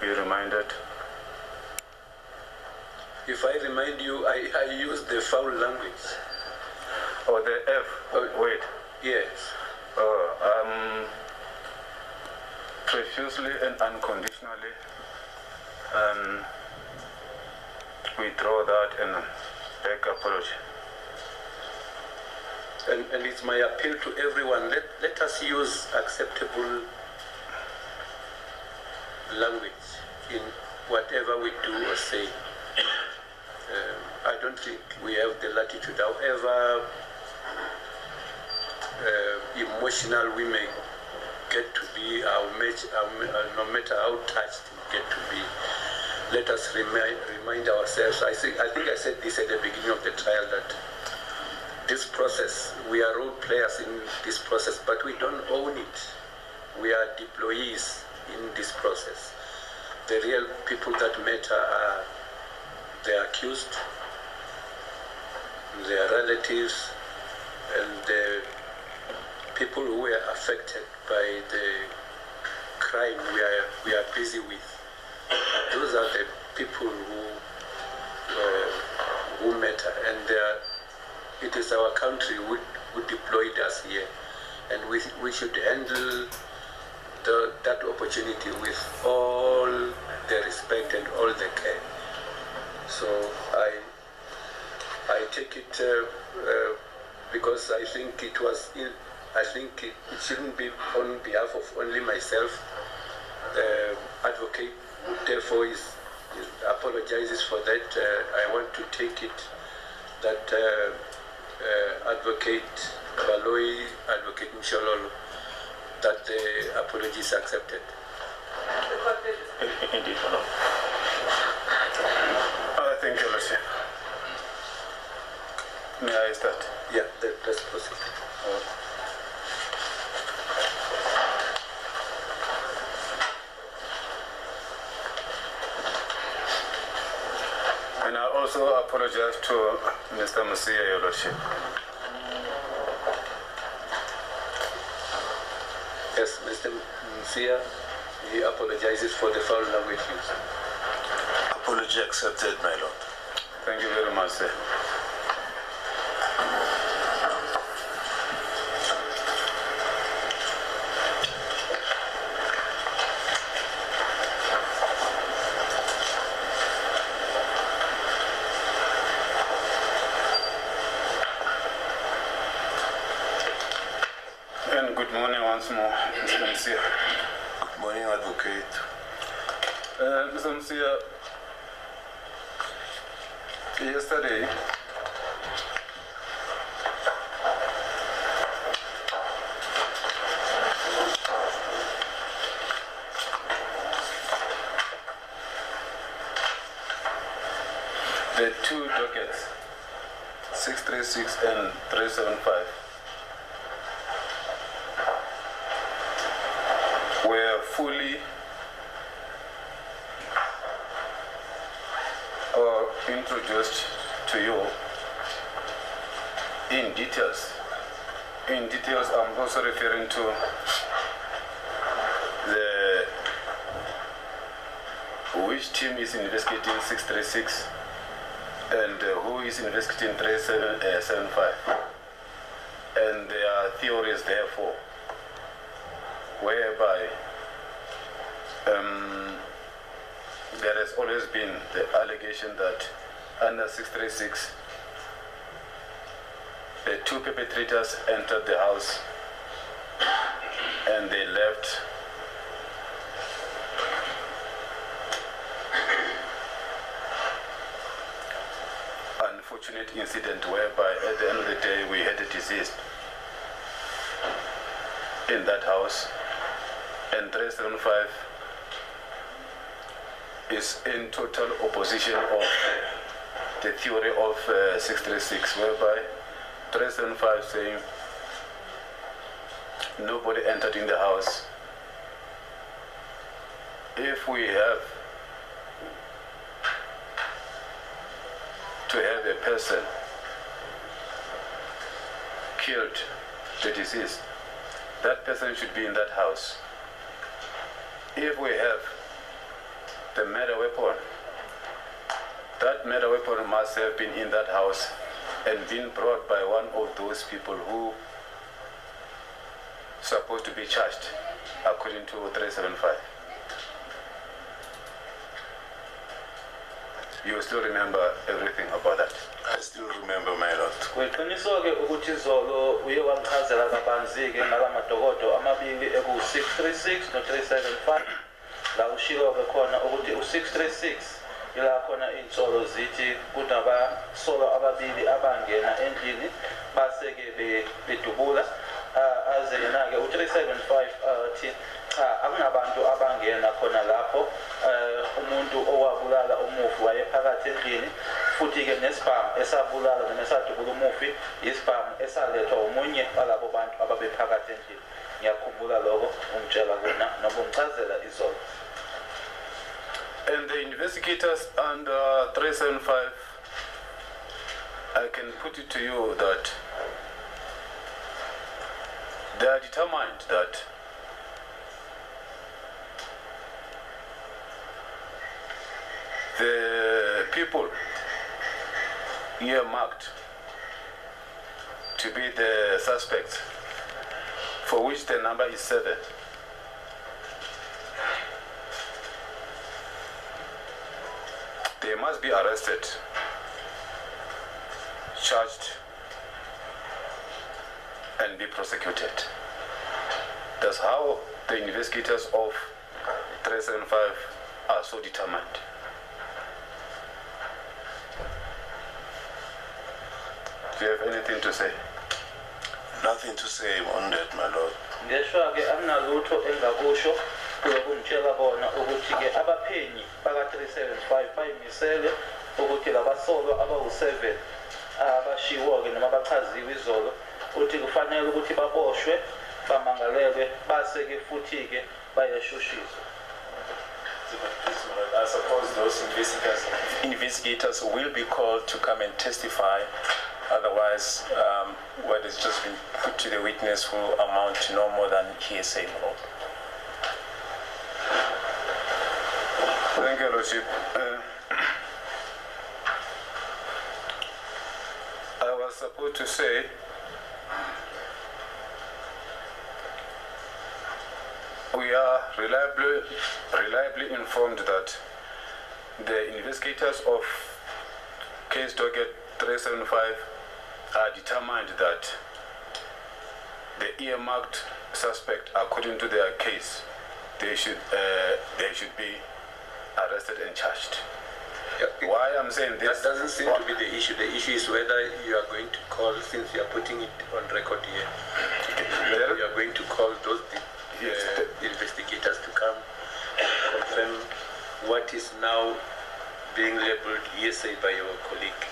be reminded? If I remind you, I use the foul language. Or the F? Oh, wait. Yes. Profusely and unconditionally withdraw that and beg apology. And it's my appeal to everyone, let us use acceptable language in whatever we do or say. I don't think we have the latitude, however emotional we may get to be, no matter how touched we get to be, let us remind ourselves. I think I said this at the beginning of the trial, that this process, we are role players in this process, but we don't own it. We are deployees in this process. The real people that matter are the accused, their relatives, and the people who were affected by the crime we are busy with. Those are the people who matter, and it is our country who deployed us here, and we should handle that opportunity with all the respect and all the care. So I take it because I think it shouldn't be on behalf of only myself. The advocate therefore apologizes for that. I want to take it that Advocate Baloi, Advocate Mshololo, that the apology is accepted. Indeed, no. Thank you, Lucy. May I start? Yeah, let's proceed. And I also apologize to Mr. Meyiwa, Your Lordship. Yes, Mr. Meyiwa, he apologizes for the foul language used. Apology accepted, my lord. Thank you very much, sir. And good morning once more, Mr. Meyiwa. Good morning, Advocate. Mr. Meyiwa, yesterday, the two dockets, 636 and 375, were fully introduced to you in details. In details, I'm also referring to which team is investigating 636 and who is investigating 3775, and there are theories therefore whereby there has always been the allegation that under 636 the two perpetrators entered the house and they left unfortunate incident whereby at the end of the day we had a deceased in that house, and 375 is in total opposition of the theory of 636, whereby 375 saying nobody entered in the house. If we have to have a person killed, the deceased, that person should be in that house. If we have the murder weapon. That murder weapon must have been in that house and been brought by one of those people who supposed to be charged according to 375. You still remember everything about that? I still remember, my lord. Kweqiniso-ke ukuthi izolo uye wamchazela kabanzi-ke ngalamadokodo amabili eku-636 no-375 la ushilo-ke khona ukuthi u-636 ila khona iy'nsolo zithi kunabasolwa ababili abangena endlini base-ke bedubula aze-ke u-375 athi cha akunabantu abangena khona lapho umuntu owabulala umufi wayephakathi endlini futhi-ke nesibhamu esabulala noma esadubula umufi yisibhamu esalethwa omunye walabo bantu ababephakathi endlini. Ngiyakhumbula lokho ungitshela kona noma ungichazela izolo. And the investigators under 375, I can put it to you that they are determined that the people earmarked to be the suspects, for which the number is 7, they must be arrested, charged, and be prosecuted. That's how the investigators of 375 are so determined. Do you have anything to say? Nothing to say on that, my lord. Ngeshwa-ke anginalutho engakusho kungitshela kona ukuthi-ke abaphenyi baka-375 bayimisele ukuthi labasolwa abawu-7 abashiwo-ke noma bachaziwe izolo ukuthi kufanele ukuthi baboshwe bamangalelwe base-ke futhi-ke bayashushiswa. I suppose those investigators will be called to come and testify. Otherwise, what has just been put to the witness will amount to no more than hearsay, my lord. Thank you, Lordship. I was supposed to say we are reliably informed that the investigators of case docket 375 are determined that the earmarked suspect, according to their case, they should be arrested and charged. Yeah, Why I'm saying this? That doesn't seem to be the issue. The issue is whether you are going to call, since you are putting it on record here, whether you are going to call those investigators to come confirm what is now being labeled hearsay by your colleague.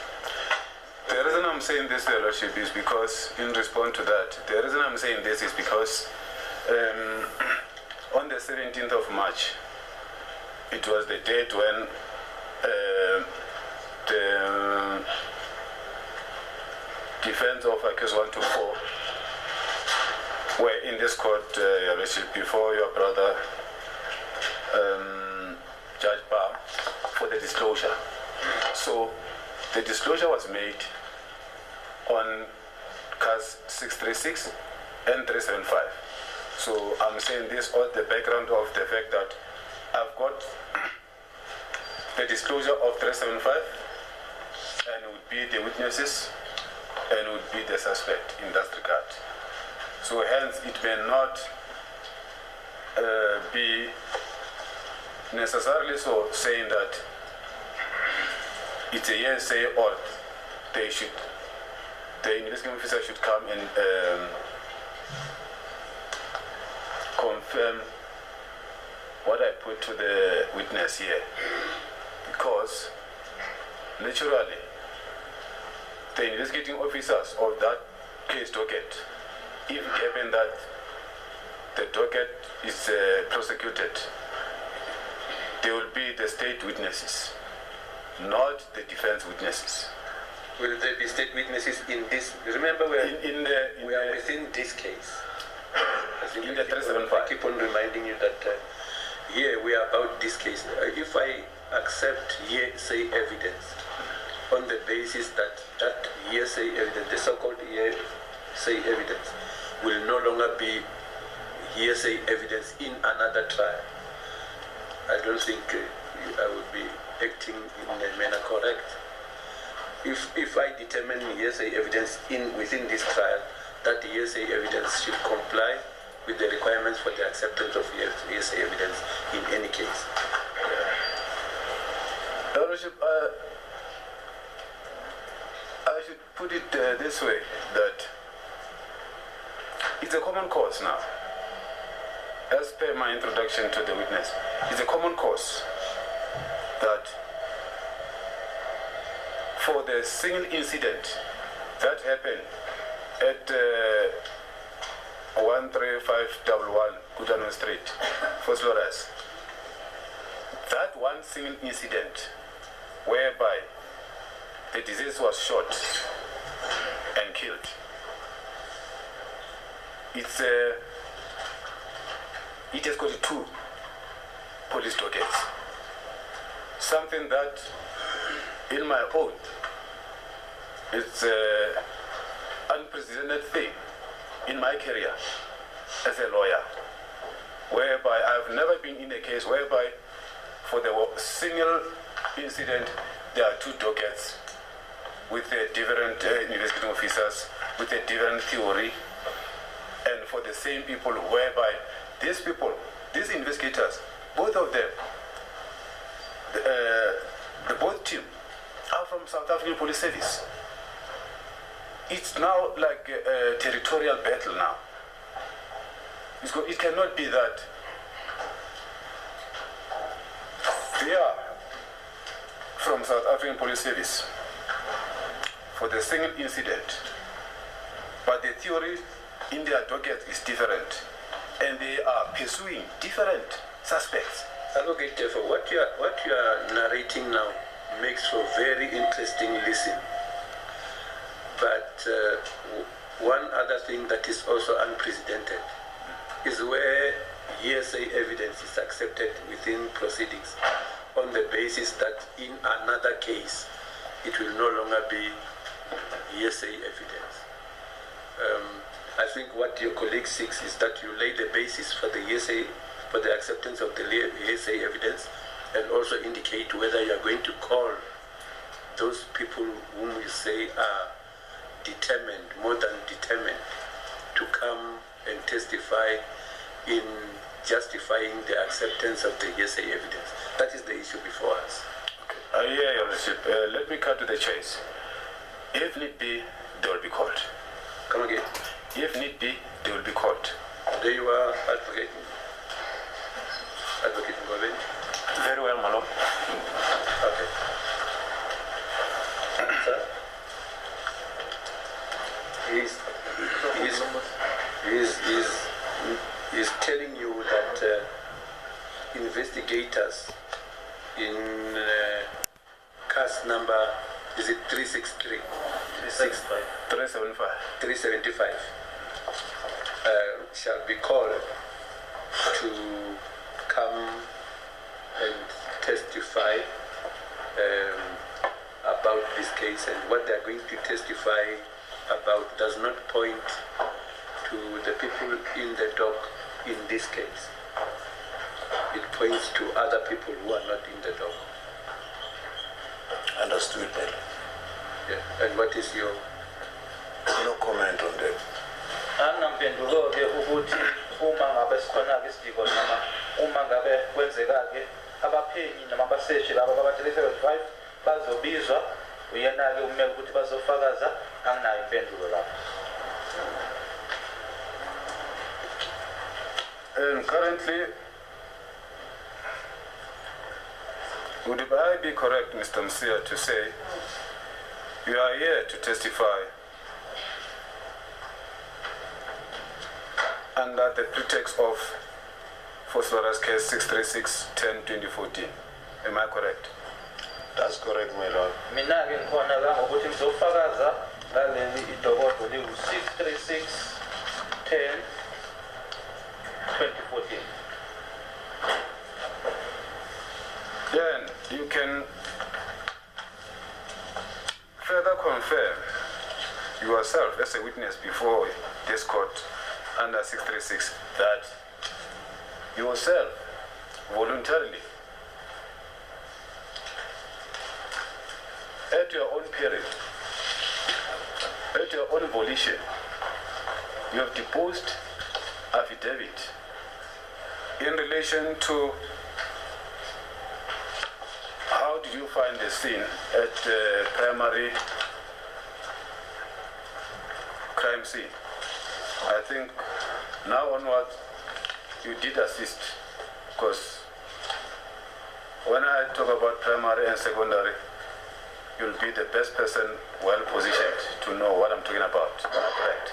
The reason I'm saying this, Your Lordship, is because, in response to that, the reason I'm saying this is because on the 17th of March, it was the date when the defense of case 124 were in this court, Your Lordship, before your brother, Judge Bar, for the disclosure. So the disclosure was made on case 636 and 375. So I'm saying this on the background of the fact that I've got the disclosure of 375 and would be the witnesses and would be the suspect in that regard. So hence it may not be necessarily so saying that it's a hearsay or the investigating officer should come and confirm what I put to the witness here, because naturally the investigating officers of that case docket, if it happened that the docket is prosecuted, they will be the state witnesses, not the defense witnesses. Will there be state witnesses in this? Remember, we are within this case. In the 375. I keep on reminding you that here we are about this case. If I accept hearsay evidence on the basis that that hearsay evidence, the so-called hearsay evidence, will no longer be hearsay evidence in another trial, I don't think I would be acting in a manner correct. If I determine hearsay evidence within this trial, that hearsay evidence should comply with the requirements for the acceptance of hearsay evidence in any case. Your Lordship, I should put it this way, that it's a common cause now. As per my introduction to the witness, it's a common cause that for the single incident that happened at 13511 Kutano Street, Fosloras, that one single incident whereby the disease was shot and killed, it has got 2 police dockets. Something that, in my own, it's an unprecedented thing in my career as a lawyer, whereby I've never been in a case whereby for the single incident there are 2 dockets with different investigating officers with a different theory, and for the same people, whereby these people, these investigators, both of them, the both team are from South African Police Service. It's now like a territorial battle now. It cannot be that they are from South African Police Service for the single incident, but the theory in their docket is different, and they are pursuing different suspects. Advocate Tefo, what you are narrating now makes for very interesting listen. But one other thing that is also unprecedented is where hearsay evidence is accepted within proceedings on the basis that in another case it will no longer be hearsay evidence. I think what your colleague seeks is that you lay the basis for the hearsay, for the acceptance of the hearsay evidence, and also indicate whether you are going to call those people whom you say are determined, more than determined, to come and testify in justifying the acceptance of the hearsay evidence. That is the issue before us. Okay. Yeah, Your Lordship. Let me cut to the chase. If need be, they will be called. Come again. If need be, they will be called. There you are, Advocate Ngobeni. Very well, my lord. Okay. Sir? He's telling you that investigators in case number, is it 363? 375 shall be called to come and testify about this case, and what they're going to testify about does not point to the people in the dock in this case. It points to other people who are not in the dock. Understood, madam. Yeah. And what is your... No comment on that. Anampendulo-ke ukuthi uma ngabe sikhona ke isidingo noma uma ngabe kwenzeka-ke abaphenyi noma abaseshi laba baka-375 bazobizwa, uyena-ke umele ukuthi bazofakaza. Anginayo impendulo lapho. Currently, would I be correct, Mr. Msia, to say you are here to testify under the pretext of Foslora's case 636-10-2014? Am I correct? That's correct, my lord. Mina-ke ngikhona la ngokuthi ngizofakaza ngaleli idokodo liwu 636-10-2014. Then you can further confirm yourself as a witness before this court under 636 that yourself voluntarily at your own peril, at your own volition, you have deposed affidavit in relation to how did you find the scene at the primary crime scene. I think now onward you did assist, because when I talk about primary and secondary, you'll be the best person well positioned to know what I'm talking about. Am I correct?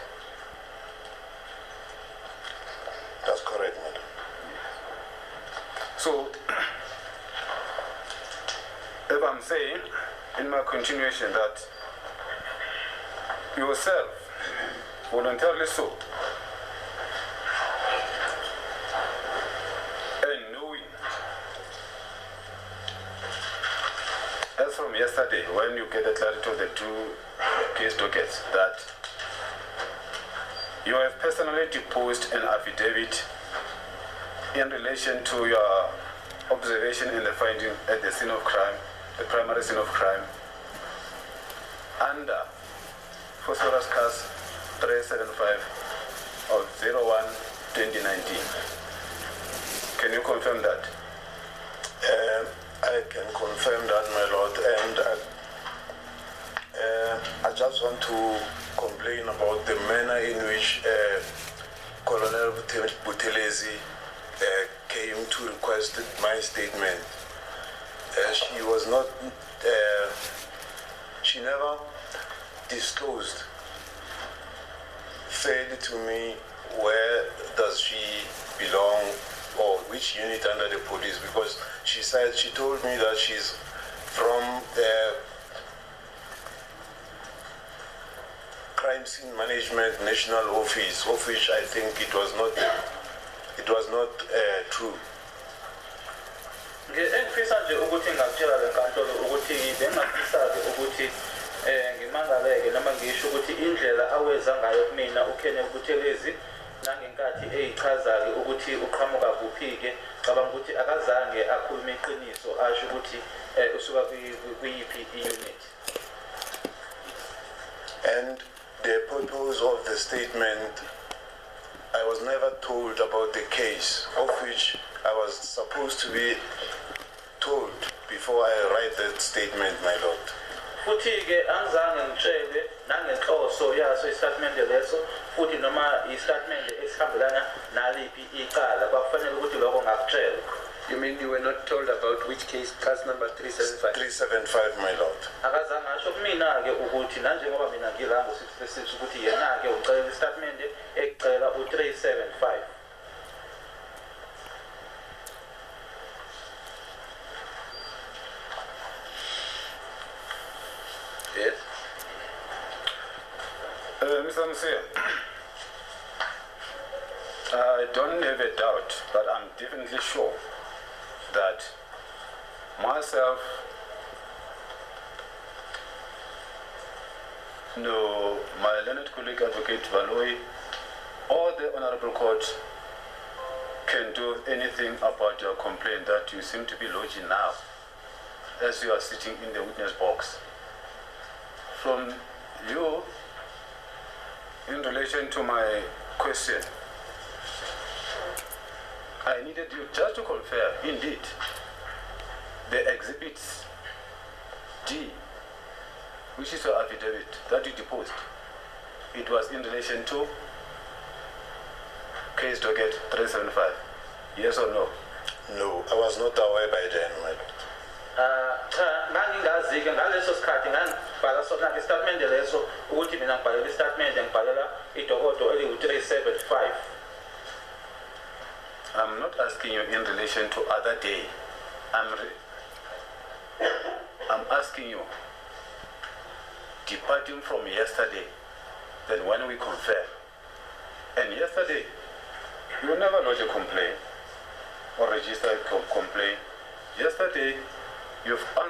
That's correct, madam. So, if I'm saying in my continuation that yourself, voluntarily so, and knowing, as from yesterday, when you get the clarity of the two case dockets, that you have personally deposed an affidavit in relation to your observation and the finding at the scene of crime, the primary scene of crime, under Phosphorus Case 375 of 01/2019. Can you confirm that? I can confirm that, my lord, and I just want to complain about the manner in which Colonel Buthelezi came to request my statement. She was not, she never disclosed fairly to me where does she belong or which unit under the police, because she said, she told me that she's from the Crime Scene Management National Office, of which I think it was not true. Engifisa nje ukuthi ngakutshela lenkantolo ukuthi bengafisa-ke ukuthi ngimangaleke noma ngisho ukuthi indlela aweza ngayo kumina uKenneth Buthelezi nangenkathi eyichaza-ke ukuthi uqhamuka kuphi-ke cabanga ukuthi akazange akhulume iqiniso asho ukuthi usuka kuyiphi i-unit. And the purpose of the statement, I was never told about the case, of which I was supposed to be told before I write that statement, my lord. Futhi-ke angizange ngitshele nangenhloso yaso istatimende leso, futhi noma istatimende esihambelana naliphi icala, kwakufanele ukuthi lokho ngakutshela. You mean you were not told about which case, case number 375? 375, my lord. Akazange asho kumina-ke ukuthi nanjengoba mina ngila ngo-636 ukuthi yena-ke ucela istatimende ecela u-375. Yes. Mr. Msia, I don't have a doubt, but I'm definitely sure that myself, no, my learned colleague Advocate Valoi, or the Honorable Court can do anything about your complaint that you seem to be lodging now as you are sitting in the witness box. From you, in relation to my question, I needed you just to confirm, indeed, the exhibits D, which is your affidavit that you deposed, it was in relation to case docket 375. Yes or no? No, I was not aware by then, my lord. Cha ngangingazike ngaleso sikhathi ngangibhala sona istatement leso ukuthi mina ngibhalela istatement ngibhalela idokodo eli-375. I'm not asking you in relation to other day. I'm asking you, departing from yesterday, then when we confirm, and yesterday, you never lodge a complaint or register a complaint Yesterday, you've answered